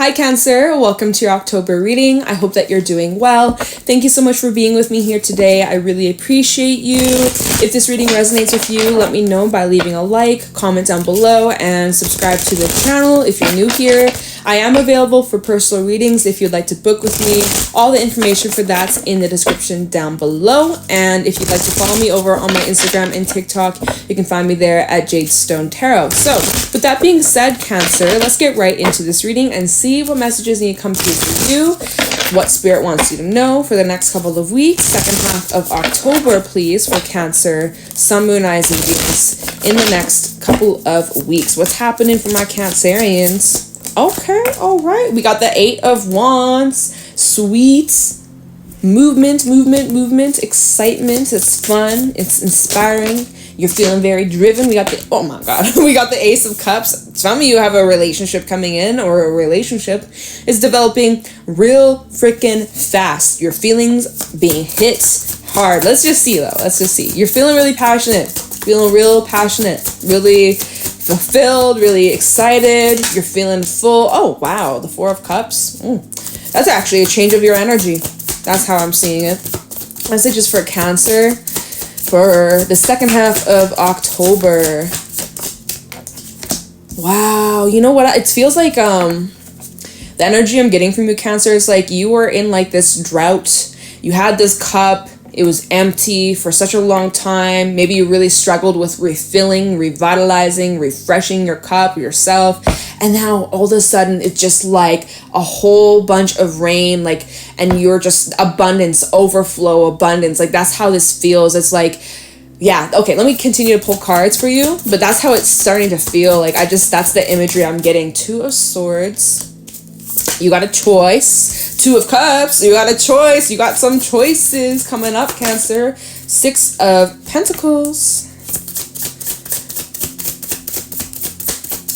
Hi Cancer, welcome to your October reading. I hope that you're doing well. Thank you so much for being with me here today. I really appreciate you. If this reading resonates with you, let me know by leaving a like, comment down below, and subscribe to the channel if you're new here. I am available for personal readings if you'd like to book with me. All the information for that's in the description down below. And if you'd like to follow me over on my Instagram and TikTok, you can find me there at Jadestone Tarot. So with that being said, Cancer, let's get right into this reading and see what messages need to come through for you, what Spirit wants you to know for the next couple of weeks. Second half of October, please, for Cancer, Sun, Moon, Rising, Venus in the next couple of weeks. What's happening for my Cancerians? Okay, all right. We got the 8 of Wands. Sweet. Movement, excitement. It's fun. It's inspiring. You're feeling very driven. We got the, oh my God, we got the Ace of Cups. Some of you have a relationship coming in, or a relationship is developing real freaking fast. Your feelings being hit hard. Let's just see though. Let's just see. You're feeling really passionate. Feeling real passionate. Really fulfilled, really excited. You're feeling full. Oh, wow. The 4 of Cups. That's actually a change of your energy. That's how I'm seeing it. Messages for Cancer for the second half of October. Wow. You know what? It feels like the energy I'm getting from you, Cancer, is like you were in like this drought. You had this cup. It was empty for such a long time. Maybe you really struggled with refilling, revitalizing, refreshing your cup, yourself. And now all of a sudden it's just like a whole bunch of rain, like, and you're just abundance, overflow, abundance. Like that's how this feels. It's like, yeah, okay, let me continue to pull cards for you. But that's how it's starting to feel. Like that's the imagery I'm getting. 2 of Swords. You got a choice. 2 of Cups. You got a choice. You got some choices coming up, Cancer. 6 of Pentacles.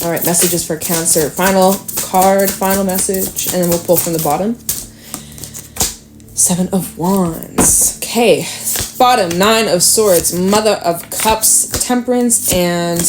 All right, messages for Cancer. Final card, final message, and then we'll pull from the bottom. 7 of Wands. Okay, bottom, 9 of Swords, Mother of Cups, Temperance, and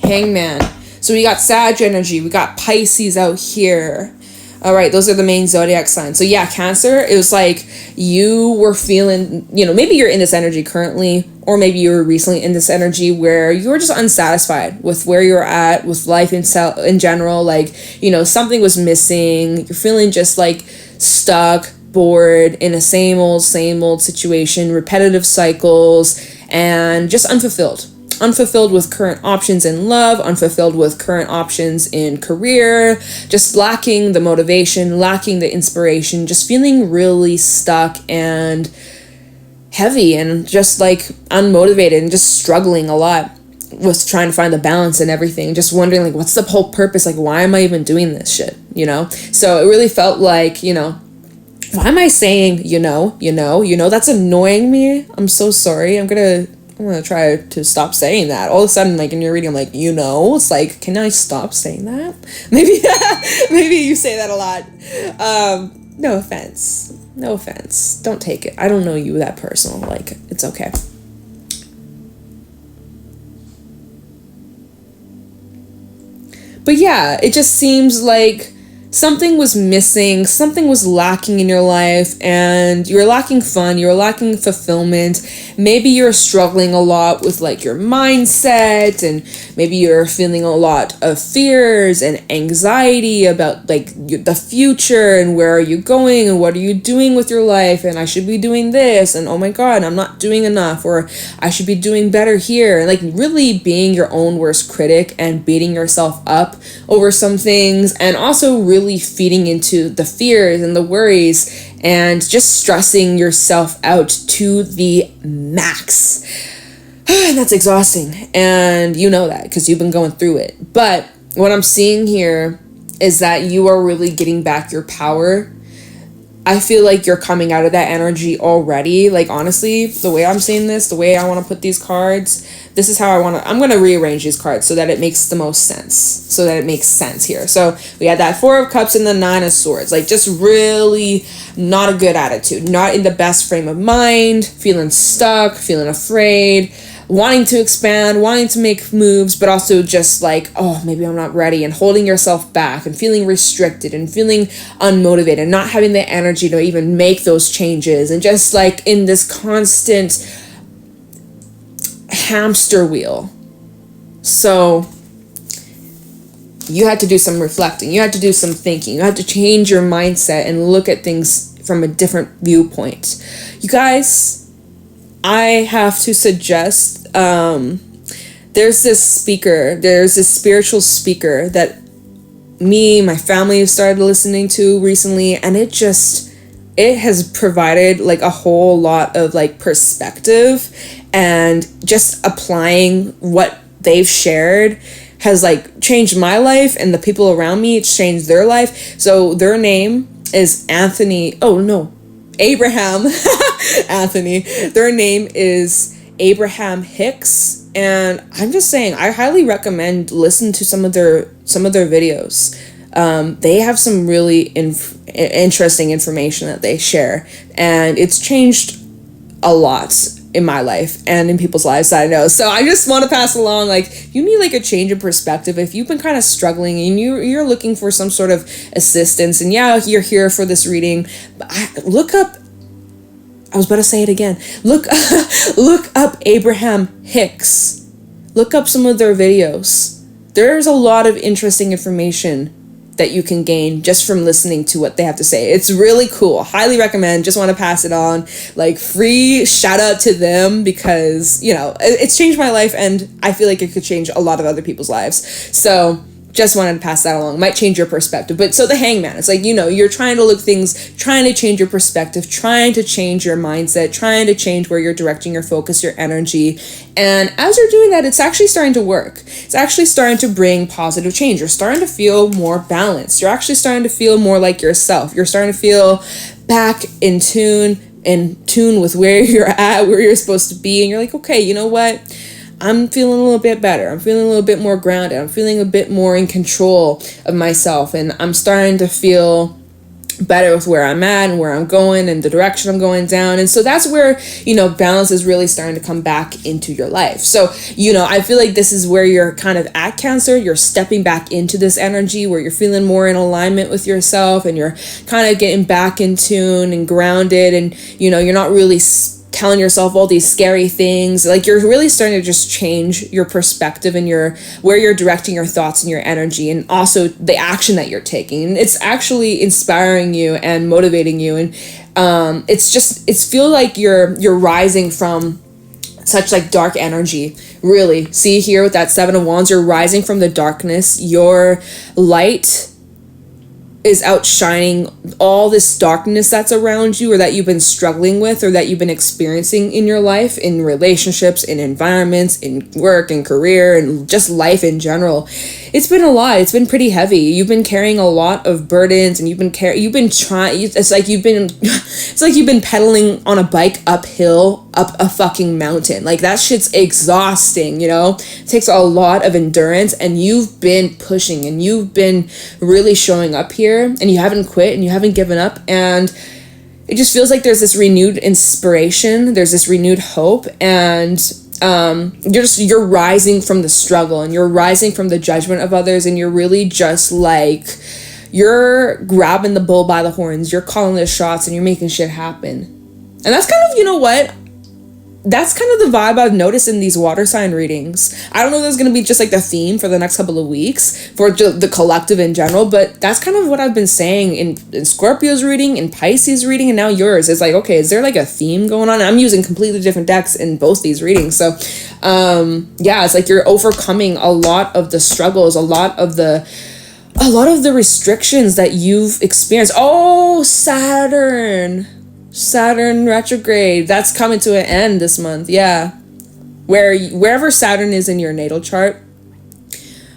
Hangman. So we got Sag energy. We got Pisces out here. All right, those are the main zodiac signs. So yeah, Cancer, it was like you were feeling, you know, maybe you're in this energy currently, or maybe you were recently in this energy where you were just unsatisfied with where you're at, with life in general. Like, you know, something was missing. You're feeling just like stuck, bored in a same old situation, repetitive cycles, and just unfulfilled. Unfulfilled with current options in love, unfulfilled with current options in career, just lacking the motivation, lacking the inspiration, just feeling really stuck and heavy and just like unmotivated and just struggling a lot with trying to find the balance and everything. Just wondering like, what's the whole purpose? Like, why am I even doing this shit? You know? So it really felt like, you know, why am I saying, you know, that's annoying me. I'm so sorry. I'm gonna try to stop saying that. All of a sudden, like in your reading, I'm like, you know, it's like, can I stop saying that? Maybe you say that a lot. No offense. Don't take it. I don't know you that personal. Like, it's okay. But yeah, it just seems like something was missing, something was lacking in your life, and you were lacking fun, you were lacking fulfillment. Maybe you're struggling a lot with like your mindset, and maybe you're feeling a lot of fears and anxiety about like the future and where are you going and what are you doing with your life, and I should be doing this, and oh my God, I'm not doing enough, or I should be doing better here. And like really being your own worst critic and beating yourself up over some things, and also really feeding into the fears and the worries and just stressing yourself out to the max. And that's exhausting. And you know that because you've been going through it. But what I'm seeing here is that you are really getting back your power. I feel like you're coming out of that energy already. Like, honestly, the way I'm seeing this, the way I want to put these cards, this is how I'm going to rearrange these cards so that it makes the most sense. So that it makes sense here. So we had that 4 of Cups and the 9 of Swords. Like, just really not a good attitude. Not in the best frame of mind. Feeling stuck. Feeling afraid. wanting to expand, wanting to make moves, but also just like, oh, maybe I'm not ready, and holding yourself back and feeling restricted and feeling unmotivated, not having the energy to even make those changes, and just like in this constant hamster wheel. So you had to do some reflecting, you had to do some thinking, you had to change your mindset and look at things from a different viewpoint. You guys, I have to suggest, there's this spiritual speaker that my family have started listening to recently, and it has provided like a whole lot of like perspective, and just applying what they've shared has like changed my life, and the people around me, it's changed their life. So their name is Abraham Anthony. Their name is Abraham Hicks, and I'm just saying, I highly recommend listen to some of their videos. They have some really interesting information that they share, and it's changed a lot in my life and in people's lives that I know. So I just want to pass along, like, you need like a change of perspective. If you've been kind of struggling and you're looking for some sort of assistance, and yeah, you're here for this reading, look up, I was about to say it again, look up Abraham Hicks. Look up some of their videos. There's a lot of interesting information that you can gain just from listening to what they have to say. It's really cool. Highly recommend. Just want to pass it on. Like, free shout out to them, because, you know, it's changed my life, and I feel like it could change a lot of other people's lives. So just wanted to pass that along. Might change your perspective. But so the Hangman, it's like, you know, you're trying to look things, trying to change your perspective, trying to change your mindset, trying to change where you're directing your focus, your energy. And as you're doing that, it's actually starting to work. It's actually starting to bring positive change. You're starting to feel more balanced. You're actually starting to feel more like yourself. You're starting to feel back in tune with where you're at, where you're supposed to be. And you're like, okay, you know what? I'm feeling a little bit better. I'm feeling a little bit more grounded. I'm feeling a bit more in control of myself. And I'm starting to feel better with where I'm at and where I'm going and the direction I'm going down. And so that's where, you know, balance is really starting to come back into your life. So, you know, I feel like this is where you're kind of at, Cancer. You're stepping back into this energy where you're feeling more in alignment with yourself, and you're kind of getting back in tune and grounded, and, you know, you're not really telling yourself all these scary things. Like, you're really starting to just change your perspective and where you're directing your thoughts and your energy, and also the action that you're taking. And it's actually inspiring you and motivating you. And it's feel like you're rising from such like dark energy. Really, see here with that Seven of Wands, you're rising from the darkness. Your light is outshining all this darkness that's around you, or that you've been struggling with, or that you've been experiencing in your life, in relationships, in environments, in work and career, and just life in general. It's been a lot. It's been pretty heavy. You've been carrying a lot of burdens, and it's like you've been pedaling on a bike uphill up a fucking mountain. Like, that shit's exhausting, you know? It takes a lot of endurance, and you've been pushing, and you've been really showing up here, and you haven't quit, and you haven't given up, and it just feels like there's this renewed inspiration, there's this renewed hope, and you're rising from the struggle, and you're rising from the judgment of others, and you're really just like, you're grabbing the bull by the horns, you're calling the shots, and you're making shit happen. And that's kind of, you know what, that's kind of the vibe I've noticed in these water sign readings. I don't know if there's going to be just like the theme for the next couple of weeks for the collective in general, but that's kind of what I've been saying in Scorpio's reading, in Pisces reading, and now yours. It's like, okay, is there like a theme going on? I'm using completely different decks in both these readings. So, yeah, it's like you're overcoming a lot of the struggles, a lot of the restrictions that you've experienced. Oh, Saturn retrograde, that's coming to an end this month. Yeah, wherever Saturn is in your natal chart,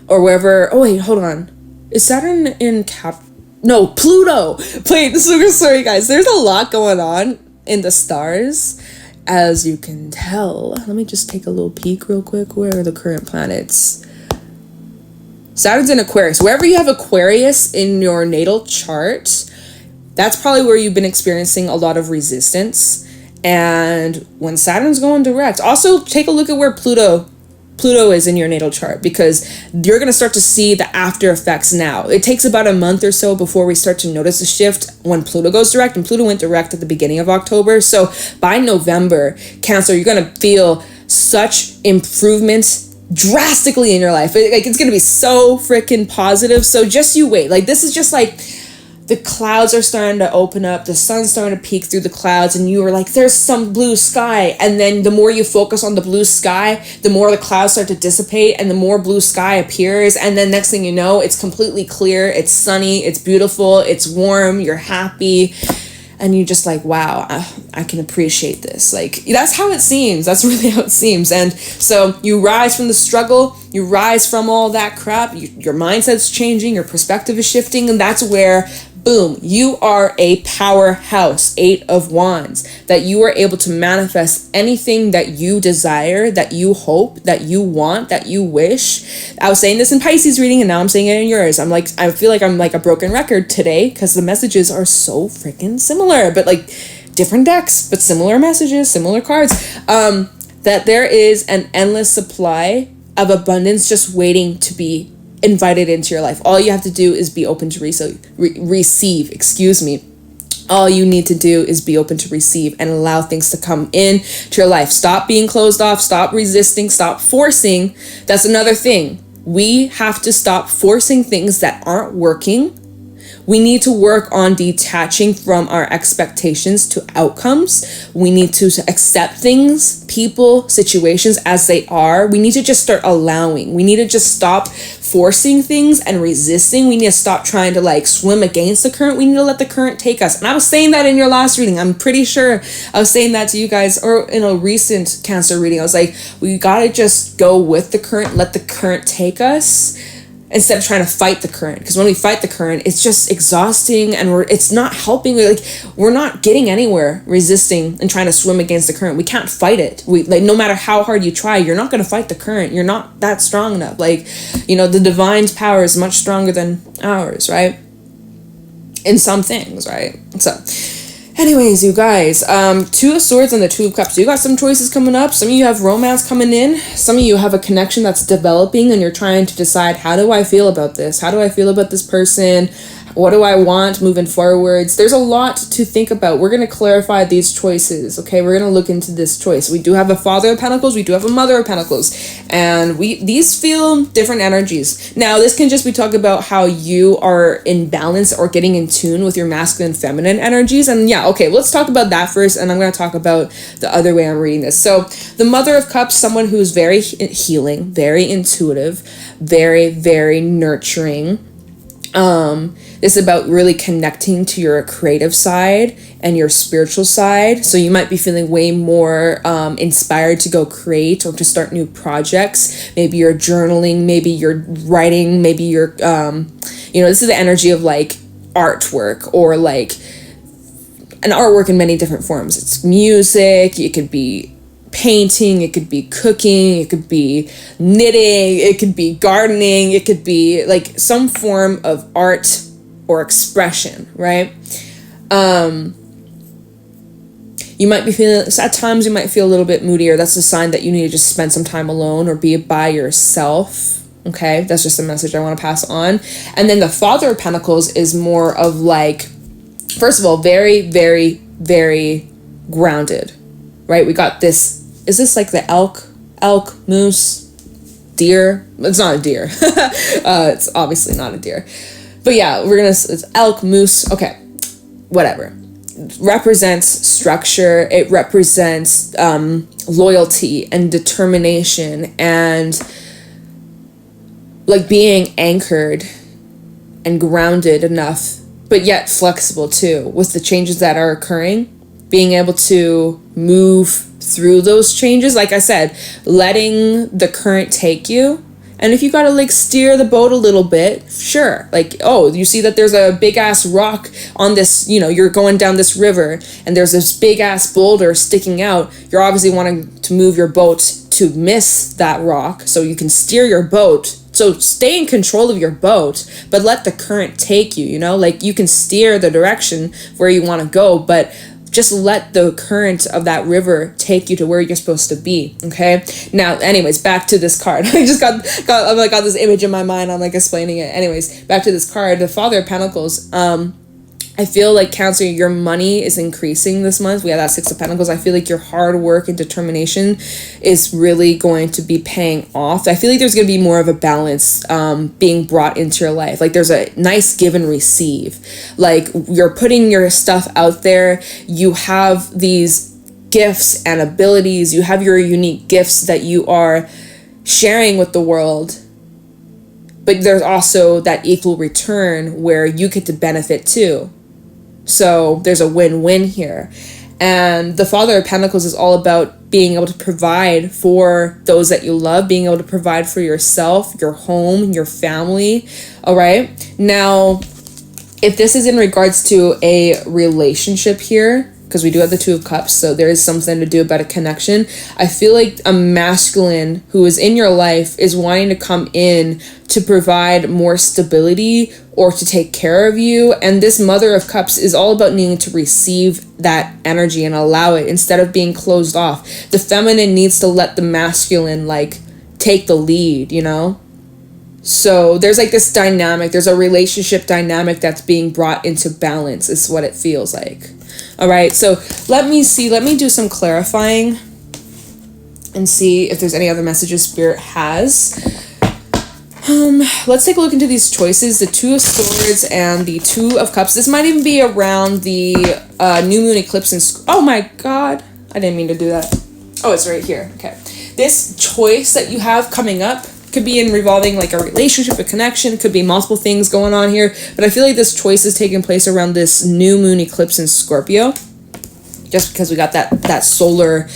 or wherever, oh wait, hold on, is Saturn in Pluto. Wait, sorry guys, there's a lot going on in the stars, as you can tell. Let me just take a little peek real quick. Where are the current planets? Saturn's in Aquarius. Wherever you have Aquarius in your natal chart, that's probably where you've been experiencing a lot of resistance. And when Saturn's going direct, also take a look at where Pluto is in your natal chart, because you're going to start to see the after effects now. It takes about a month or so before we start to notice a shift when Pluto goes direct, and Pluto went direct at the beginning of October. So by November, Cancer, you're going to feel such improvements drastically in your life. It's going to be so freaking positive. So just you wait. Like, this is just like the clouds are starting to open up, the sun's starting to peek through the clouds, and you are like, there's some blue sky. And then the more you focus on the blue sky, the more the clouds start to dissipate and the more blue sky appears. And then next thing you know, it's completely clear, it's sunny, it's beautiful, it's warm, you're happy. And you're just like, wow, I can appreciate this. Like, that's how it seems. That's really how it seems. And so you rise from the struggle, you rise from all that crap, your mindset's changing, your perspective is shifting, and that's where, boom, you are a powerhouse, 8 of Wands, that you are able to manifest anything that you desire, that you hope, that you want, that you wish. I was saying this in Pisces reading, and now I'm saying it in yours. I feel like I'm like a broken record today, because the messages are so freaking similar, but like different decks, but similar messages, similar cards. That there is an endless supply of abundance just waiting to be invited into your life. All you have to do is be open to receive. All you need to do is be open to receive and allow things to come in to your life. Stop being closed off, stop resisting, stop forcing. That's another thing. We have to stop forcing things that aren't working. We need to work on detaching from our expectations to outcomes. We need to accept things, people, situations as they are. We need to just start allowing. We need to just stop forcing things and resisting. We need to stop trying to like swim against the current. We need to let the current take us. And I was saying that in your last reading. I'm pretty sure I was saying that to you guys, or in a recent Cancer reading. I was like, we gotta just go with the current, let the current take us, instead of trying to fight the current. Because when we fight the current, it's just exhausting, and it's not helping. We're not getting anywhere resisting and trying to swim against the current. We can't fight it. No matter how hard you try, you're not going to fight the current. You're not that strong enough. The divine's power is much stronger than ours, right? In some things, right? So anyways, you guys, 2 of Swords and the 2 of Cups. You got some choices coming up. Some of you have romance coming in. Some of you have a connection that's developing, and you're trying to decide, how do I feel about this? How do I feel about this person? What do I want moving forwards? There's a lot to think about. We're going to clarify these choices, okay? We're going to look into this choice. We do have a Father of Pentacles. We do have a Mother of Pentacles. And these feel different energies. Now, this can just be talking about how you are in balance or getting in tune with your masculine and feminine energies. And yeah, okay, let's talk about that first. And I'm going to talk about the other way I'm reading this. So the Mother of Cups, someone who's very healing, very intuitive, very, very nurturing. It's about really connecting to your creative side and your spiritual side. So you might be feeling way more inspired to go create or to start new projects. Maybe you're journaling, maybe you're writing, maybe you're, this is the energy of like artwork, or like an artwork in many different forms. It's music, it could be painting, it could be cooking, it could be knitting, it could be gardening, it could be like some form of art or expression, right? You might be feeling, at times you might feel a little bit moodier. That's a sign that you need to just spend some time alone or be by yourself. Okay, that's just a message I want to pass on. And then the Father of Pentacles is more of like, first of all, very, very, very grounded, right? We got this. Is this like the elk, moose, deer? It's not a deer. It's obviously not a deer. But yeah, it's elk, moose. Okay, whatever. It represents structure. It represents loyalty and determination, and like being anchored and grounded enough, but yet flexible too with the changes that are occurring. Being able to move through those changes, like I said, letting the current take you. And if you gotta like steer the boat a little bit, sure. Like, oh, you see that there's a big ass rock on this, you're going down this river and there's this big ass boulder sticking out. You're obviously wanting to move your boat to miss that rock so you can steer your boat. So stay in control of your boat, but let the current take you, like you can steer the direction where you want to go, but just let the current of that river take you to where you're supposed to be. Okay. Now, anyways, back to this card. I just got this image in my mind. I'm like explaining it. Anyways, back to this card, the Father of Pentacles. I feel like Cancer, your money is increasing this month. We have that Six of Pentacles. I feel like your hard work and determination is really going to be paying off. I feel like there's going to be more of a balance being brought into your life. Like there's a nice give and receive. Like you're putting your stuff out there. You have these gifts and abilities. You have your unique gifts that you are sharing with the world. But there's also that equal return where you get to benefit too. So there's a win-win here. And the Father of Pentacles is all about being able to provide for those that you love, being able to provide for yourself, your home, your family. All right. Now, if this is in regards to a relationship here, because we do have the Two of Cups, so there is something to do about a connection. I feel like a masculine who is in your life is wanting to come in to provide more stability or to take care of you. And this Mother of Cups is all about needing to receive that energy and allow it instead of being closed off. The feminine needs to let the masculine like take the lead, you know? So there's like this dynamic, there's a relationship dynamic that's being brought into balance is what it feels like. All right, so let me do some clarifying and see if there's any other messages Spirit has. Let's take a look into these choices, the Two of Swords and the Two of Cups. This might even be around the new moon eclipse in oh my god, I didn't mean to do that. Oh, it's right here. Okay, this choice that you have coming up could be in revolving like a relationship, a connection, could be multiple things going on here, but I feel like this choice is taking place around this new moon eclipse in Scorpio, just because we got that solar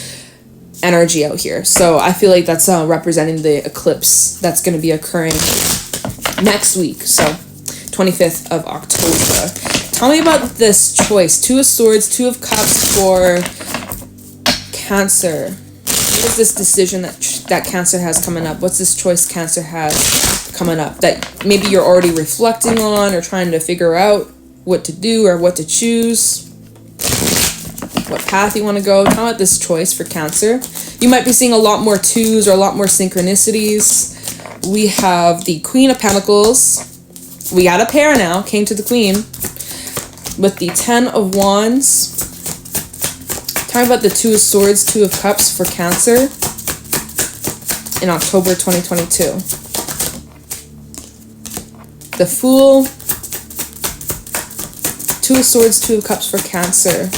energy out here. So I feel like that's representing the eclipse that's going to be occurring next week, so 25th of October. Tell me about this choice, Two of Swords, Two of Cups for Cancer. What is this decision that Cancer has coming up? What's this choice Cancer has coming up that maybe you're already reflecting on or trying to figure out what to do or what to choose? What path you want to go? Tell me about this choice for Cancer. You might be seeing a lot more twos or a lot more synchronicities. We have the Queen of Pentacles. We got a pair now, King to the Queen. With the Ten of Wands. Talking about the Two of Swords, Two of Cups for Cancer in October 2022. The Fool, Two of Swords, Two of Cups for Cancer.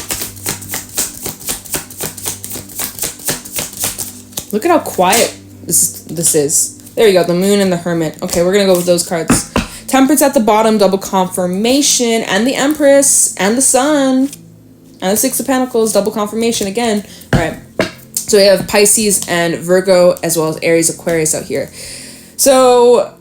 Look at how quiet this is. There you go, the Moon and the Hermit. Okay, we're going to go with those cards. Temperance at the bottom, double confirmation, and the Empress, and the Sun. And the Six of Pentacles, double confirmation again. All right. So we have Pisces and Virgo as well as Aries, Aquarius out here. So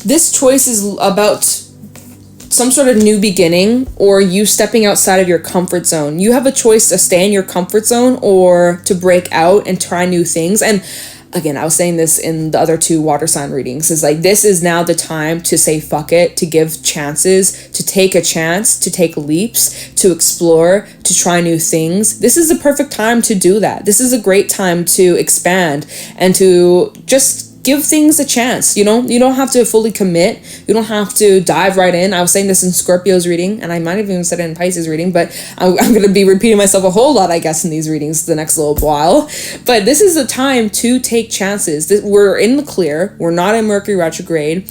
this choice is about some sort of new beginning or you stepping outside of your comfort zone. You have a choice to stay in your comfort zone or to break out and try new things. And again, I was saying this in the other two water sign readings, is like, this is now the time to say fuck it, to give chances, to take a chance, to take leaps, to explore, to try new things. This is the perfect time to do that. This is a great time to expand and to just give things a chance. You don't have to fully commit. You don't have to dive right in. I was saying this in Scorpio's reading, and I might have even said it in Pisces reading, but I'm going to be repeating myself a whole lot, I guess, in these readings the next little while. But this is the time to take chances. We're in the clear. We're not in Mercury retrograde.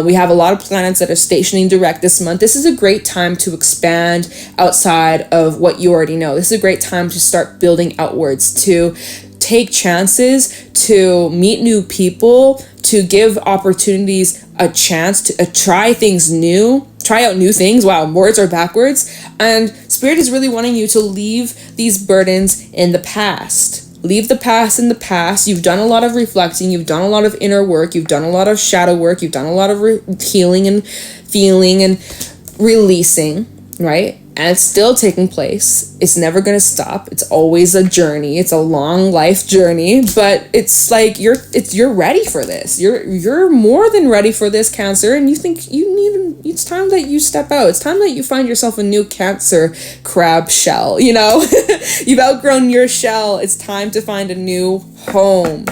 We have a lot of planets that are stationing direct this month. This is a great time to expand outside of what you already know. This is a great time to start building outwards, to take chances, to meet new people, to give opportunities a chance, to try things new, try out new things. Wow, words are backwards. And Spirit is really wanting you to leave these burdens in the past. Leave the past in the past. You've done a lot of reflecting. You've done a lot of inner work. You've done a lot of shadow work. You've done a lot of healing and feeling and releasing, right? And it's still taking place. It's never going to stop. It's always a journey. It's a long life journey, but it's like you're ready for this. You're more than ready for this, Cancer, and you think it's time that you step out. It's time that you find yourself a new Cancer crab shell, you know? You've outgrown your shell. It's time to find a new home.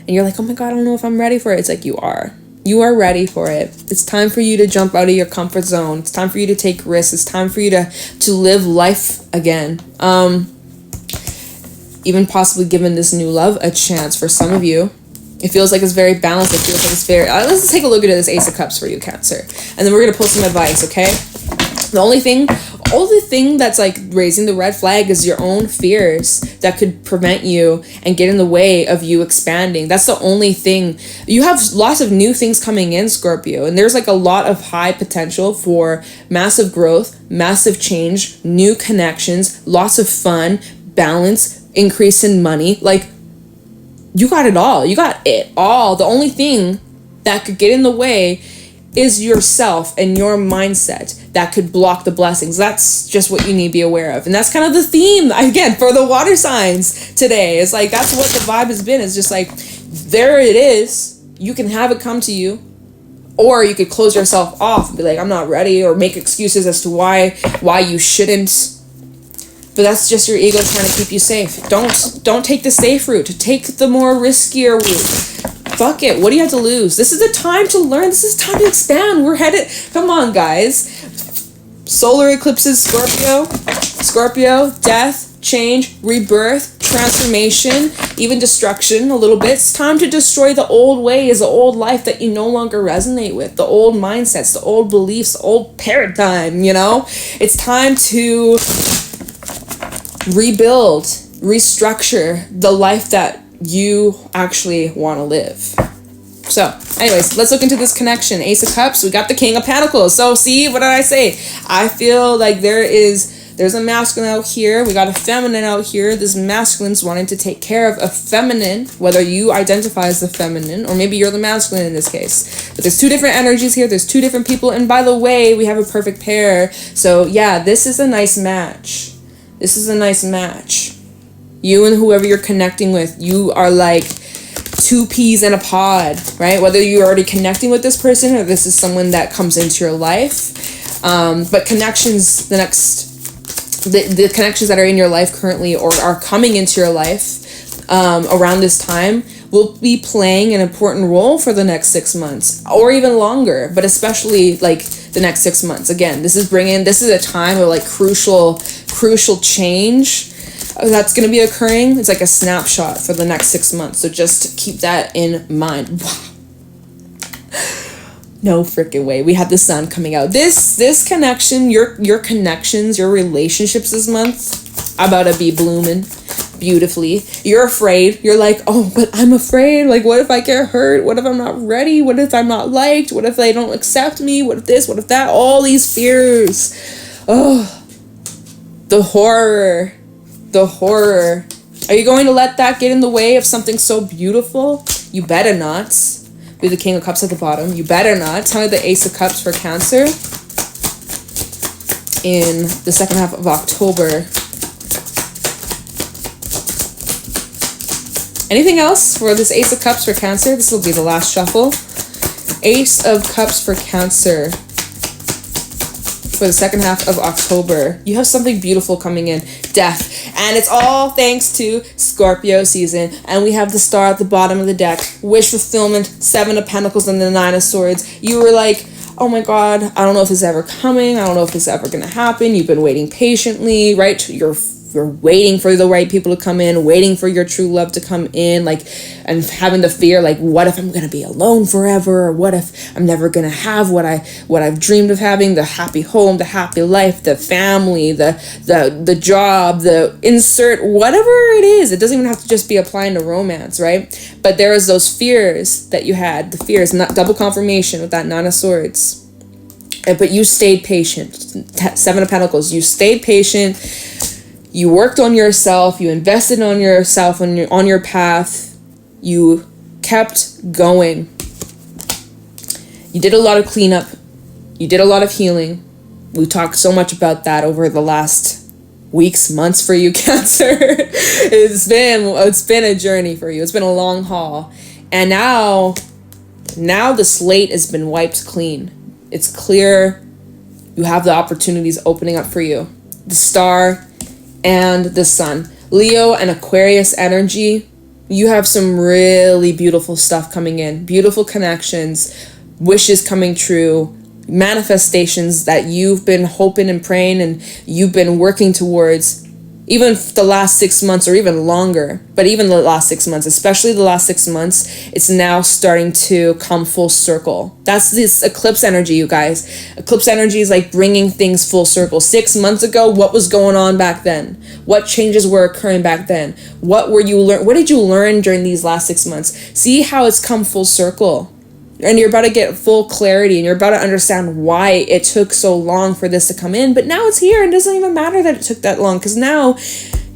And you're like, "Oh my God, I don't know if I'm ready for it." It's like, you are. You are ready for it. It's time for you to jump out of your comfort zone. It's time for you to take risks. It's time for you to live life again. Even possibly giving this new love a chance for some of you. It feels like it's very balanced. It feels like it's very... let's take a look at this Ace of Cups for you, Cancer. And then we're going to pull some advice, okay? The only thing that's like raising the red flag is your own fears that could prevent you and get in the way of you expanding. That's the only thing. You have lots of new things coming in, Scorpio, and there's like a lot of high potential for massive growth, massive change, new connections, lots of fun, balance, increase in money. Like, you got it all. You got it all. The only thing that could get in the way is yourself and your mindset that could block the blessings. That's just what you need to be aware of. And that's kind of the theme, again, for the water signs today. It's like, that's what the vibe has been. It's just like, there it is. You can have it come to you. Or you could close yourself off and be like, "I'm not ready," or make excuses as to why you shouldn't. But that's just your ego trying to keep you safe. Don't take the safe route. Take the more riskier route. Fuck it. What do you have to lose? This is the time to learn. This is time to expand. We're headed... Come on, guys. Solar eclipses, Scorpio, death, change, rebirth, transformation, even destruction a little bit. It's time to destroy the old ways, the old life that you no longer resonate with, the old mindsets, the old beliefs, the old paradigm, you know? It's time to rebuild, restructure the life that you actually want to live. So, anyways, let's look into this connection. Ace of Cups, we got the King of Pentacles. So, see, what did I say? I feel like there's a masculine out here. We got a feminine out here. This masculine's wanting to take care of a feminine, whether you identify as the feminine, or maybe you're the masculine in this case. But there's two different energies here. There's two different people. And by the way, we have a perfect pair. So, yeah, this is a nice match. This is a nice match. You and whoever you're connecting with, you are like two peas in a pod, right? Whether you're already connecting with this person or this is someone that comes into your life. But connections, the connections that are in your life currently or are coming into your life around this time will be playing an important role for the next 6 months or even longer, but especially like the next 6 months. Again, this is a time of like crucial change that's going to be occurring. It's like a snapshot for the next 6 months. So just keep that in mind. Wow. No freaking way. We have the sun coming out. This connection, your connections, your relationships this month about to be blooming beautifully. You're afraid. You're like, "Oh, but I'm afraid. Like, what if I get hurt? What if I'm not ready? What if I'm not liked? What if they don't accept me? What if this? What if that?" All these fears. Oh, the horror. Are you going to let that get in the way of something so beautiful? You better not. With the King of Cups at the bottom. You better not. Tell me the Ace of Cups for Cancer in the second half of October. Anything else for this Ace of Cups for Cancer? This will be the last shuffle. Ace of Cups for Cancer for the second half of October. You have something beautiful coming in. Death. And it's all thanks to Scorpio season. And we have the star at the bottom of the deck. Wish fulfillment, 7 of Pentacles and the 9 of Swords. You were like, "Oh my God, I don't know if this is ever coming. I don't know if this is ever going to happen." You've been waiting patiently, right? You're waiting for the right people to come in, waiting for your true love to come in, like, and having the fear, like, what if I'm going to be alone forever? Or what if I'm never going to have what I've dreamed of having, the happy home, the happy life, the family, the job, the insert, whatever it is. It doesn't even have to just be applying to romance, right? But there is those fears that you had, the fears, not double confirmation with that 9 of Swords. But you stayed patient. 7 of Pentacles, you stayed patient. You worked on yourself. You invested on yourself, on your path. You kept going. You did a lot of cleanup. You did a lot of healing. We talked so much about that over the last weeks, months for you, Cancer. It's been a journey for you. It's been a long haul. And now the slate has been wiped clean. It's clear. You have the opportunities opening up for you. The star and the sun. Leo and Aquarius energy. You have some really beautiful stuff coming in. Beautiful connections, wishes coming true, manifestations that you've been hoping and praying and you've been working towards even the last 6 months or even longer. But even the last 6 months, especially the last 6 months, it's now starting to come full circle. That's this eclipse energy, you guys. Eclipse energy is like bringing things full circle. 6 months ago, what was going on back then? What changes were occurring back then? What did you learn during these last 6 months? See how it's come full circle. And you're about to get full clarity, and you're about to understand why it took so long for this to come in. But now it's here, and it doesn't even matter that it took that long, because now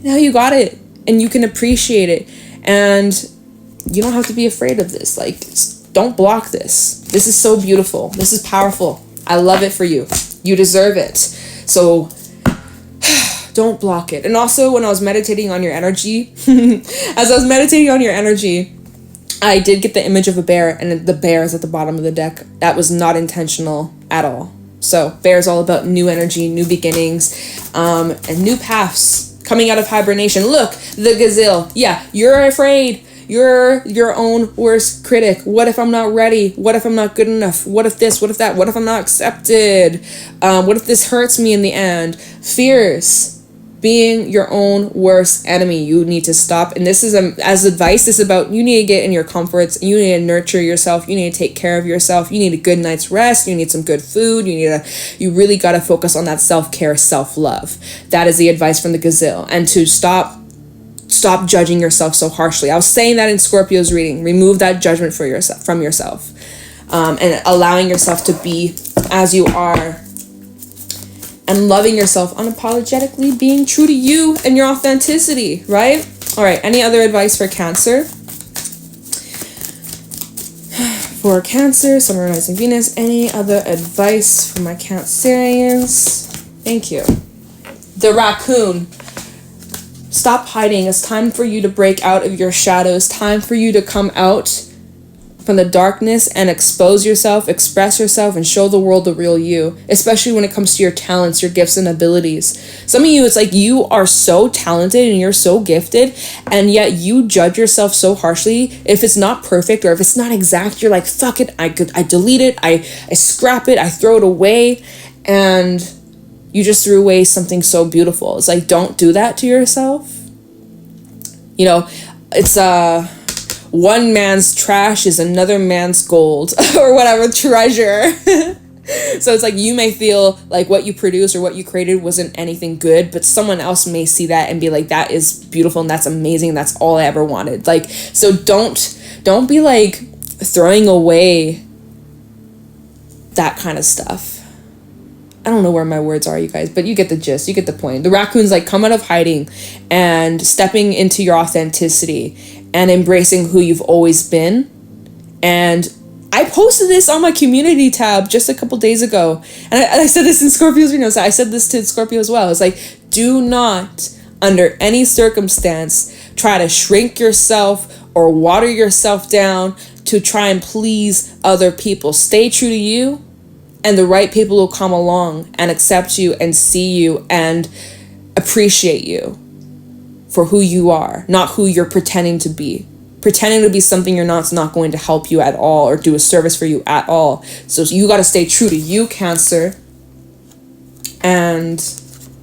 you got it, and you can appreciate it. And you don't have to be afraid of this. Like, don't block this. This is so beautiful. This is powerful. I love it for you. You deserve it. So don't block it. And also, when I was meditating on your energy, I did get the image of a bear, and the bear is at the bottom of the deck. That was not intentional at all. So bear is all about new energy, new beginnings, and new paths coming out of hibernation. Look, the gazelle. Yeah, you're afraid. You're your own worst critic. What if I'm not ready? What if I'm not good enough? What if this? What if that? What if I'm not accepted? What if this hurts me in the end? Fears. Being your own worst enemy. You need to stop. And this is as advice, this is about, you need to get in your comforts. You need to nurture yourself. You need to take care of yourself. You need a good night's rest. You need some good food. You really got to focus on that self-care, self-love. That is the advice from the gazelle. And to stop judging yourself so harshly. I was saying that in Scorpio's reading. Remove that judgment from yourself. And allowing yourself to be as you are. And loving yourself unapologetically, being true to you and your authenticity, right? All right, any other advice for Cancer? For Cancer, Sun, Moon, Rising, Venus, any other advice for my Cancerians? Thank you. The raccoon. Stop hiding. It's time for you to break out of your shadows. Time for you to come out from the darkness and expose yourself, express yourself, and show the world the real you, especially when it comes to your talents, your gifts, and abilities. Some of you, it's like you are so talented and you're so gifted, and yet you judge yourself so harshly. If it's not perfect or if it's not exact, you're like, fuck it, I delete it, I scrap it, I throw it away, and you just threw away something so beautiful. It's like, don't do that to yourself. You know, it's one man's trash is another man's gold or whatever, treasure. So it's like, you may feel like what you produced or what you created wasn't anything good, but someone else may see that and be like, that is beautiful and that's amazing. That's all I ever wanted. Like, so don't be like throwing away that kind of stuff. I don't know where my words are, you guys, but you get the gist. You get the point. The raccoon's like, come out of hiding and stepping into your authenticity and embracing who you've always been. And I posted this on my community tab just a couple days ago. And I said this in Scorpio's video. So I said this to Scorpio as well. It's like, do not, under any circumstance, try to shrink yourself or water yourself down to try and please other people. Stay true to you, and the right people will come along and accept you and see you and appreciate you for who you are, not who you're pretending to be. Pretending to be something you're not is not going to help you at all or do a service for you at all. So you got to stay true to you, Cancer. And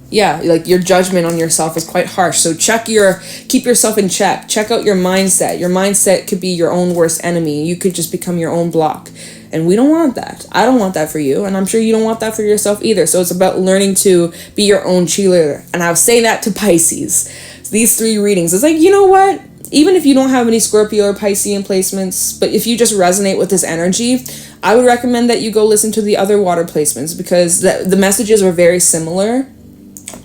yeah, like, your judgment on yourself is quite harsh. So keep yourself in check. Check out your mindset. Your mindset could be your own worst enemy. You could just become your own block. And we don't want that. I don't want that for you. And I'm sure you don't want that for yourself either. So it's about learning to be your own cheerleader. And I was saying that to Pisces. These 3 readings. It's like, you know what? Even if you don't have any Scorpio or Piscean placements, but if you just resonate with this energy, I would recommend that you go listen to the other water placements, because the messages were very similar.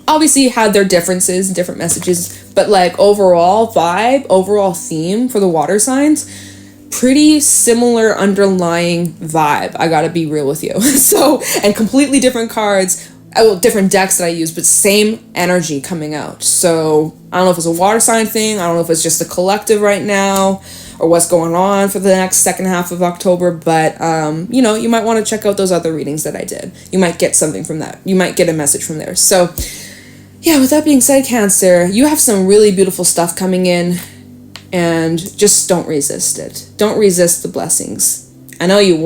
Obviously had their differences, different messages, but like overall vibe, overall theme for the water signs, pretty similar underlying vibe. I gotta be real with you. So, and completely different cards, different decks that I use, but same energy coming out. So I don't know if it's a water sign thing. I don't know if it's just the collective right now or what's going on for the next second half of October. But, you might want to check out those other readings that I did. You might get something from that. You might get a message from there. So, yeah, with that being said, Cancer, you have some really beautiful stuff coming in. And just don't resist it. Don't resist the blessings. I know you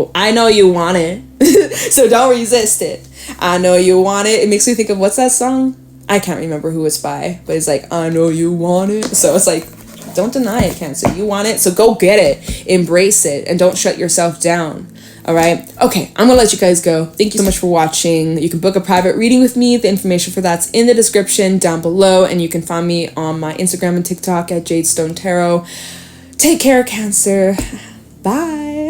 want it. So don't resist it. I know you want it. It makes me think of, what's that song? I can't remember who it's by, but it's like, I know you want it. So it's like, don't deny it, Cancer. You want it, so go get it. Embrace it, and don't shut yourself down. All right? Okay, I'm going to let you guys go. Thank you so much for watching. You can book a private reading with me. The information for that's in the description down below, and you can find me on my Instagram and TikTok at Jadestone Tarot. Take care, Cancer. Bye.